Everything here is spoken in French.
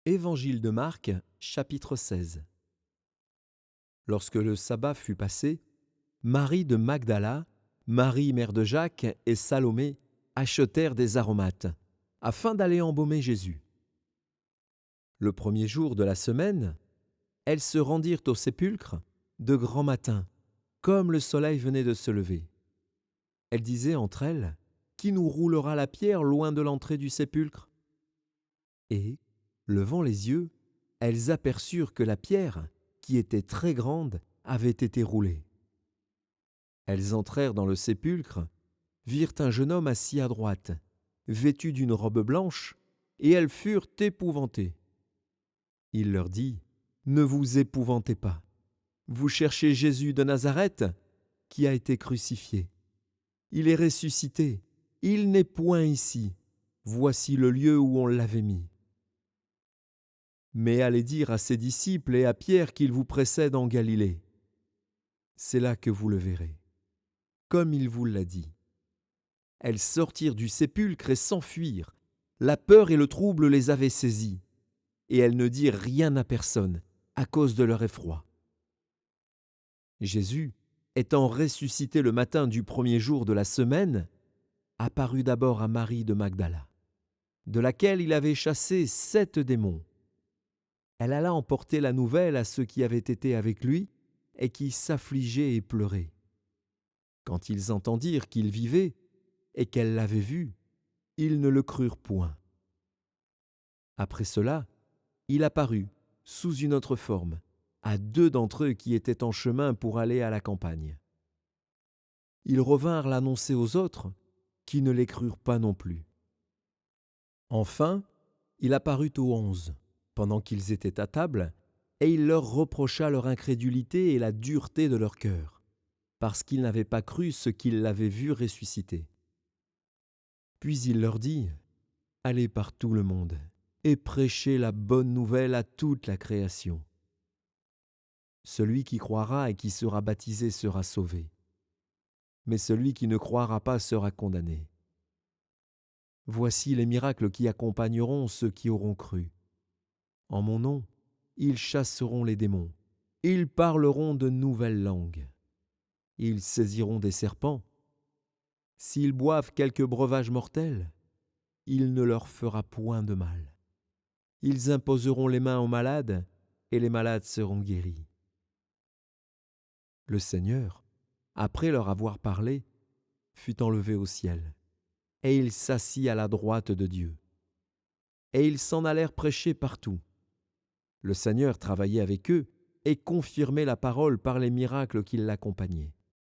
Évangile de Marc, chapitre 16. Lorsque le sabbat fut passé, Marie de Magdala, Marie mère de Jacques et Salomé achetèrent des aromates, afin d'aller embaumer Jésus. Le premier jour de la semaine, elles se rendirent au sépulcre de grand matin, comme le soleil venait de se lever. Elles disaient entre elles, « Qui nous roulera la pierre loin de l'entrée du sépulcre ?» Et, levant les yeux, elles aperçurent que la pierre, qui était très grande, avait été roulée. Elles entrèrent dans le sépulcre, virent un jeune homme assis à droite, vêtu d'une robe blanche, et elles furent épouvantées. Il leur dit, « Ne vous épouvantez pas. Vous cherchez Jésus de Nazareth, qui a été crucifié. Il est ressuscité. Il n'est point ici. Voici le lieu où on l'avait mis. Mais allez dire à ses disciples et à Pierre qu'il vous précède en Galilée. C'est là que vous le verrez, comme il vous l'a dit. » Elles sortirent du sépulcre et s'enfuirent. La peur et le trouble les avaient saisies, et elles ne dirent rien à personne à cause de leur effroi. Jésus, étant ressuscité le matin du premier jour de la semaine, apparut d'abord à Marie de Magdala, de laquelle il avait chassé 7 démons. Elle alla emporter la nouvelle à ceux qui avaient été avec lui et qui s'affligeaient et pleuraient. Quand ils entendirent qu'il vivait et qu'elle l'avait vu, ils ne le crurent point. Après cela, il apparut, sous une autre forme, à 2 d'entre eux qui étaient en chemin pour aller à la campagne. Ils revinrent l'annoncer aux autres, qui ne les crurent pas non plus. Enfin, il apparut aux 11, pendant qu'ils étaient à table, et il leur reprocha leur incrédulité et la dureté de leur cœur, parce qu'ils n'avaient pas cru ce qu'ils l'avaient vu ressusciter. Puis il leur dit, « Allez par tout le monde et prêchez la bonne nouvelle à toute la création. Celui qui croira et qui sera baptisé sera sauvé, mais celui qui ne croira pas sera condamné. Voici les miracles qui accompagneront ceux qui auront cru. En mon nom, ils chasseront les démons, ils parleront de nouvelles langues, ils saisiront des serpents. S'ils boivent quelque breuvage mortel, il ne leur fera point de mal. Ils imposeront les mains aux malades, et les malades seront guéris. » Le Seigneur, après leur avoir parlé, fut enlevé au ciel, et il s'assit à la droite de Dieu. Et ils s'en allèrent prêcher partout. Le Seigneur travaillait avec eux et confirmait la parole par les miracles qui l'accompagnaient.